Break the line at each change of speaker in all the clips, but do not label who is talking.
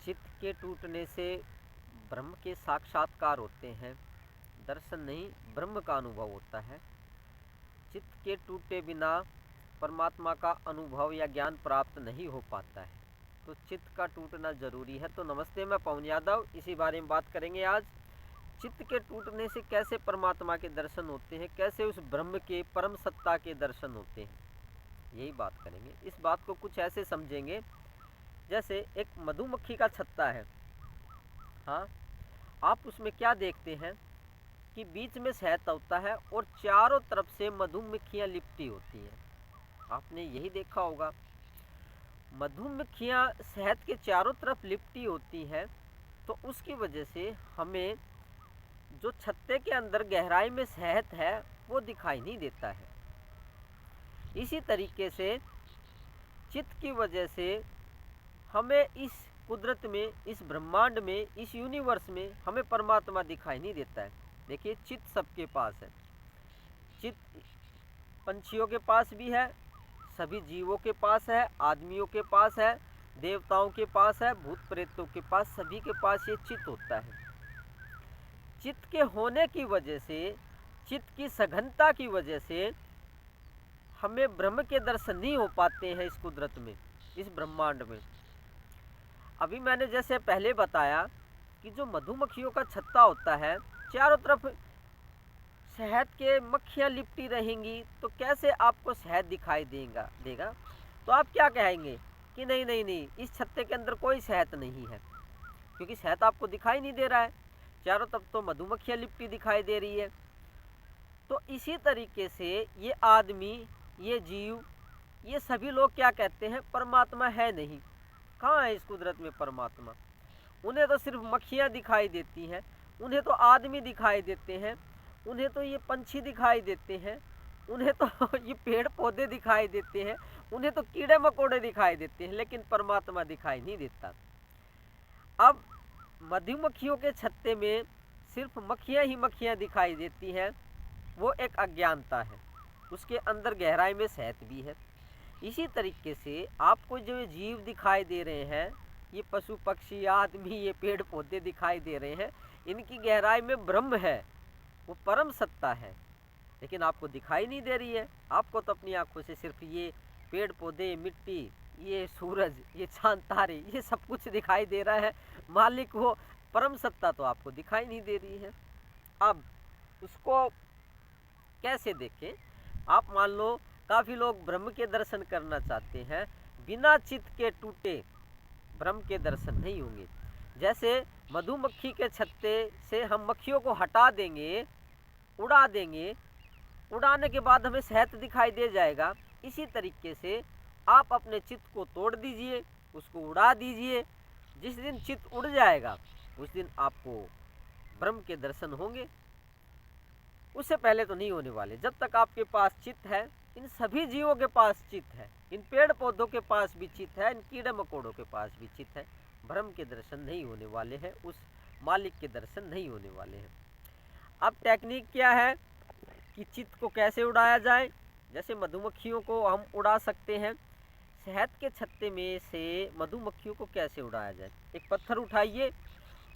चित्त के टूटने से ब्रह्म के साक्षात्कार होते हैं, दर्शन नहीं ब्रह्म का अनुभव होता है। चित्त के टूटे बिना परमात्मा का अनुभव या ज्ञान प्राप्त नहीं हो पाता है, तो चित्त का टूटना जरूरी है। तो नमस्ते, मैं पवन यादव, इसी बारे में बात करेंगे आज। चित्त के टूटने से कैसे परमात्मा के दर्शन होते हैं, कैसे उस ब्रह्म के परम सत्ता के दर्शन होते हैं, यही बात करेंगे। इस बात को कुछ ऐसे समझेंगे जैसे एक मधुमक्खी का छत्ता है। हाँ, आप उसमें क्या देखते हैं कि बीच में शहद होता है और चारों तरफ से मधुमक्खियां लिपटी होती हैं। आपने यही देखा होगा, मधुमक्खियां शहद के चारों तरफ लिपटी होती हैं, तो उसकी वजह से हमें जो छत्ते के अंदर गहराई में शहद है वो दिखाई नहीं देता है। इसी तरीके से चित्त की वजह से हमें इस कुदरत में, इस ब्रह्मांड में, इस यूनिवर्स में हमें परमात्मा दिखाई नहीं देता है। देखिए, चित्त सबके पास है। चित्त पंछियों के पास भी है, सभी जीवों के पास है, आदमियों के पास है, देवताओं के पास है, भूत प्रेतों के पास, सभी के पास ये चित्त होता है। चित्त के होने की वजह से, चित्त की सघनता की वजह से हमें ब्रह्म के दर्शन नहीं हो पाते हैं इस कुदरत में, इस ब्रह्मांड में। अभी मैंने जैसे पहले बताया कि जो मधुमक्खियों का छत्ता होता है, चारों तरफ शहद के मक्खियां लिपटी रहेंगी, तो कैसे आपको शहद दिखाई देगा। तो आप क्या कहेंगे कि नहीं नहीं नहीं, इस छत्ते के अंदर कोई शहद नहीं है, क्योंकि शहद आपको दिखाई नहीं दे रहा है, चारों तरफ तो मधुमक्खियां लिपटी दिखाई दे रही है। तो इसी तरीके से ये आदमी, ये जीव, ये सभी लोग क्या कहते हैं, परमात्मा है नहीं। कहाँ है इस कुदरत में परमात्मा? उन्हें तो सिर्फ मक्खियाँ दिखाई देती हैं, उन्हें तो आदमी दिखाई देते हैं, उन्हें तो ये पंछी दिखाई देते हैं, उन्हें तो ये पेड़ पौधे दिखाई देते हैं, उन्हें तो कीड़े मकोड़े दिखाई देते हैं, लेकिन परमात्मा दिखाई नहीं देता। अब मधुमक्खियों के छत्ते में सिर्फ मक्खियाँ ही मक्खियाँ दिखाई देती हैं, वो एक अज्ञानता है, उसके अंदर गहराई में शहद भी है। इसी तरीके से आपको जो ये जीव दिखाई दे रहे हैं, ये पशु पक्षी आदमी, ये पेड़ पौधे दिखाई दे रहे हैं, इनकी गहराई में ब्रह्म है, वो परम सत्ता है, लेकिन आपको दिखाई नहीं दे रही है। आपको तो अपनी आंखों से सिर्फ ये पेड़ पौधे, मिट्टी, ये सूरज, ये चांद तारे, ये सब कुछ दिखाई दे रहा है। मालिक वो परम सत्ता तो आपको दिखाई नहीं दे रही है। अब उसको कैसे देखें? आप मान लो काफ़ी लोग ब्रह्म के दर्शन करना चाहते हैं, बिना चित्त के टूटे ब्रह्म के दर्शन नहीं होंगे। जैसे मधुमक्खी के छत्ते से हम मक्खियों को हटा देंगे, उड़ा देंगे, उड़ाने के बाद हमें शहद दिखाई दे जाएगा। इसी तरीके से आप अपने चित्त को तोड़ दीजिए, उसको उड़ा दीजिए। जिस दिन चित्त उड़ जाएगा उस दिन आपको ब्रह्म के दर्शन होंगे, उससे पहले तो नहीं होने वाले। जब तक आपके पास चित्त है, इन सभी जीवों के पास चित्त है, इन पेड़ पौधों के पास भी चित्त है, इन कीड़े मकोड़ों के पास भी चित्त है, ब्रह्म के दर्शन नहीं होने वाले हैं, उस मालिक के दर्शन नहीं होने वाले हैं। अब टेक्निक क्या है कि चित्त को कैसे उड़ाया जाए? जैसे मधुमक्खियों को हम उड़ा सकते हैं, शहद के छत्ते में से मधुमक्खियों को कैसे उड़ाया जाए? एक पत्थर उठाइए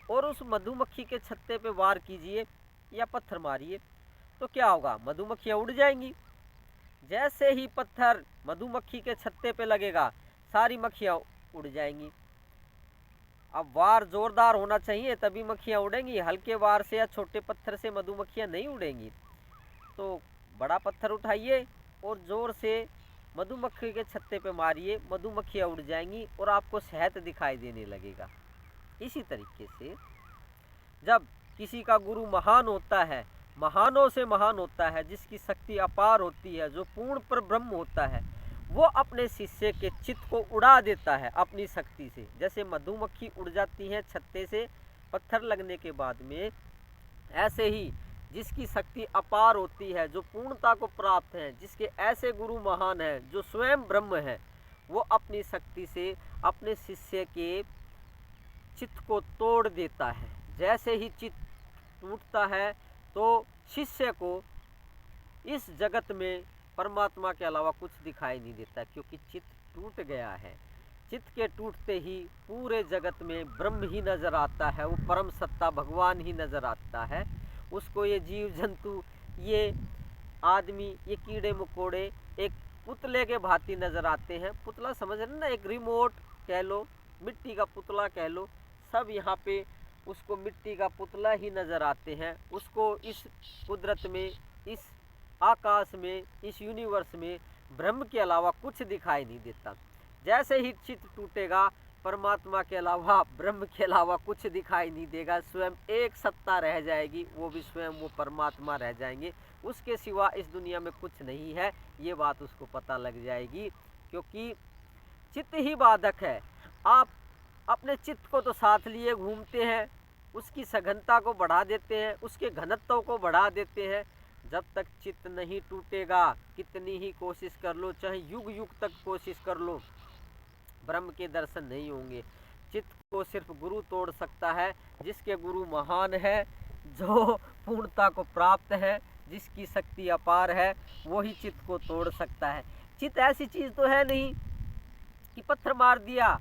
और उस मधुमक्खी के छत्ते पे वार कीजिए या पत्थर मारिए, तो क्या होगा? मधुमक्खियाँ उड़ जाएंगी। जैसे ही पत्थर मधुमक्खी के छत्ते पे लगेगा, सारी मक्खियाँ उड़ जाएंगी। अब वार जोरदार होना चाहिए तभी मक्खियाँ उड़ेंगी, हल्के वार से या छोटे पत्थर से मधुमक्खियाँ नहीं उड़ेंगी। तो बड़ा पत्थर उठाइए और ज़ोर से मधुमक्खी के छत्ते पे मारिए, मधुमक्खियाँ उड़ जाएंगी और आपको शहद दिखाई देने लगेगा। इसी तरीके से जब किसी का गुरु महान होता है, महानों से महान होता है, जिसकी शक्ति अपार होती है, जो पूर्ण पर ब्रह्म होता है, वो अपने शिष्य के चित्त को उड़ा देता है अपनी शक्ति से। जैसे मधुमक्खी उड़ जाती है छत्ते से पत्थर लगने के बाद में, ऐसे ही जिसकी शक्ति अपार होती है, जो पूर्णता को प्राप्त है, जिसके ऐसे गुरु महान हैं, जो स्वयं ब्रह्म है, वो अपनी शक्ति से अपने शिष्य के चित्त को तोड़ देता है। जैसे ही चित्त टूटता है तो शिष्य को इस जगत में परमात्मा के अलावा कुछ दिखाई नहीं देता, क्योंकि चित्त टूट गया है। चित्त के टूटते ही पूरे जगत में ब्रह्म ही नज़र आता है, वो परम सत्ता भगवान ही नज़र आता है। उसको ये जीव जंतु, ये आदमी, ये कीड़े मकोड़े एक पुतले के भांति नज़र आते हैं। पुतला समझ रहे ना, एक रिमोट कह लो, मिट्टी का पुतला कह लो, सब यहाँ पे उसको मिट्टी का पुतला ही नज़र आते हैं। उसको इस कुदरत में, इस आकाश में, इस यूनिवर्स में ब्रह्म के अलावा कुछ दिखाई नहीं देता। जैसे ही चित्त टूटेगा, परमात्मा के अलावा, ब्रह्म के अलावा कुछ दिखाई नहीं देगा। स्वयं एक सत्ता रह जाएगी, वो भी स्वयं वो परमात्मा रह जाएंगे। उसके सिवा इस दुनिया में कुछ नहीं है, ये बात उसको पता लग जाएगी। क्योंकि चित्त ही बाधक है। आप अपने चित्त को तो साथ लिए घूमते हैं, उसकी सघनता को बढ़ा देते हैं, उसके घनत्व को बढ़ा देते हैं। जब तक चित्त नहीं टूटेगा, कितनी ही कोशिश कर लो, चाहे युग युग तक कोशिश कर लो, ब्रह्म के दर्शन नहीं होंगे। चित्त को सिर्फ गुरु तोड़ सकता है, जिसके गुरु महान है, जो पूर्णता को प्राप्त है, जिसकी शक्ति अपार है, वो ही चित्त को तोड़ सकता है। चित्त ऐसी चीज़ तो है नहीं कि पत्थर मार दिया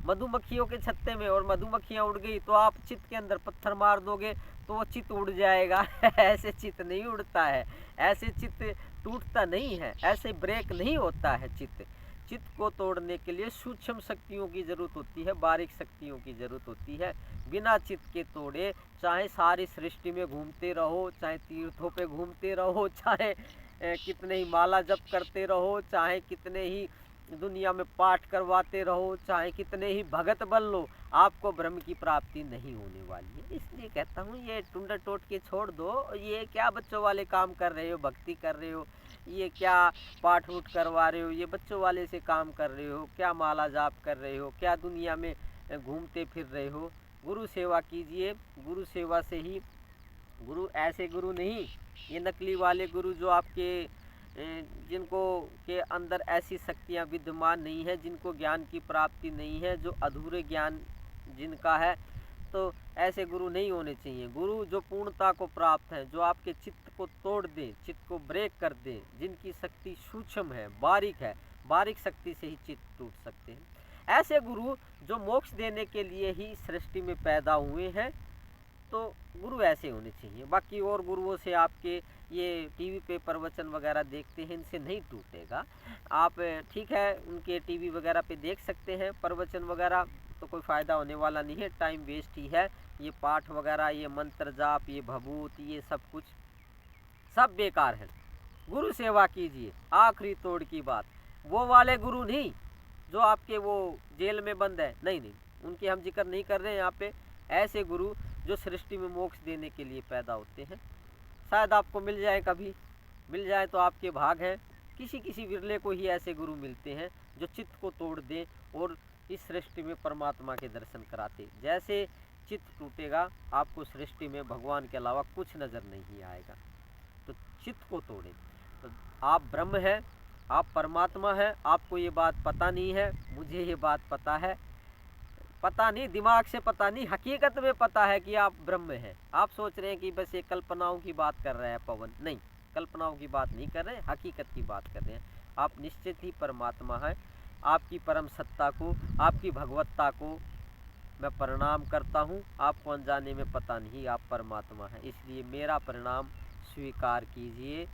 मधुमक्खियों के छत्ते में और मधुमक्खियाँ उड़ गई तो आप चित्त के अंदर पत्थर मार दोगे तो वो चित्त उड़ जाएगा। ऐसे चित्त नहीं उड़ता है, ऐसे चित्त टूटता नहीं है, ऐसे ब्रेक नहीं होता है चित्त। चित्त को तोड़ने के लिए सूक्ष्म शक्तियों की ज़रूरत होती है, बारीक शक्तियों की ज़रूरत होती है। बिना चित्त के तोड़े चाहे सारी सृष्टि में घूमते रहो, चाहे तीर्थों पे घूमते रहो, चाहे कितने ही माला जप करते रहो, चाहे कितने ही दुनिया में पाठ करवाते रहो, चाहे कितने ही भगत बन लो, आपको ब्रह्म की प्राप्ति नहीं होने वाली है। इसलिए कहता हूँ ये टुंडा टोट के छोड़ दो। ये क्या बच्चों वाले काम कर रहे हो, भक्ति कर रहे हो, ये क्या पाठ उठ करवा रहे हो, ये बच्चों वाले से काम कर रहे हो, क्या माला जाप कर रहे हो, क्या दुनिया में घूमते फिर रहे हो। गुरु सेवा कीजिए, गुरु सेवा से ही, गुरु ऐसे गुरु नहीं, ये नकली वाले गुरु जो आपके जिनको के अंदर ऐसी शक्तियाँ विद्यमान नहीं है, जिनको ज्ञान की प्राप्ति नहीं है, जो अधूरे ज्ञान जिनका है, तो ऐसे गुरु नहीं होने चाहिए। गुरु जो पूर्णता को प्राप्त है, जो आपके चित्त को तोड़ दे, चित्त को ब्रेक कर दे, जिनकी शक्ति सूक्ष्म है, बारीक शक्ति से ही चित्त टूट सकते हैं। ऐसे गुरु जो मोक्ष देने के लिए ही सृष्टि में पैदा हुए हैं, तो गुरु ऐसे होने चाहिए। बाकी और गुरुओं से आपके ये टीवी पे प्रवचन वगैरह देखते हैं, इनसे नहीं टूटेगा। आप ठीक है उनके टीवी वगैरह पे देख सकते हैं प्रवचन वगैरह, तो कोई फ़ायदा होने वाला नहीं है, टाइम वेस्ट ही है। ये पाठ वगैरह, ये मंत्र जाप, ये भभूत, ये सब कुछ सब बेकार है। गुरु सेवा कीजिए, आखिरी तोड़ की बात। वो वाले गुरु नहीं जो आपके वो जेल में बंद है, नहीं नहीं, उनकी हम जिक्र नहीं कर रहे हैं यहाँ पे। ऐसे गुरु जो सृष्टि में मोक्ष देने के लिए पैदा होते हैं, शायद आपको मिल जाए, कभी मिल जाए तो आपके भाग हैं। किसी किसी विरले को ही ऐसे गुरु मिलते हैं जो चित्त को तोड़ दें और इस सृष्टि में परमात्मा के दर्शन कराते। जैसे चित्त टूटेगा, आपको सृष्टि में भगवान के अलावा कुछ नज़र नहीं आएगा। तो चित्त को तोड़ें। तो आप ब्रह्म हैं, आप परमात्मा हैं, आपको ये बात पता नहीं है, मुझे ये बात पता है। पता नहीं, दिमाग से पता नहीं, हकीकत में पता है कि आप ब्रह्म हैं। आप सोच रहे हैं कि बस ये कल्पनाओं की बात कर रहा है पवन, नहीं, कल्पनाओं की बात नहीं कर रहे हैं, हकीकत की बात कर रहे हैं। आप निश्चित ही परमात्मा हैं। आपकी परम सत्ता को, आपकी भगवत्ता को मैं प्रणाम करता हूँ। आपको अनजाने में पता नहीं आप परमात्मा हैं, इसलिए मेरा प्रणाम स्वीकार कीजिए।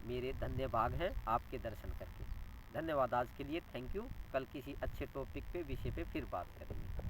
मेरे धन्य भाग हैं आपके दर्शन करके। धन्यवाद आज के लिए, थैंक यू। कल किसी अच्छे टॉपिक पे, विषय पे फिर बात करेंगे।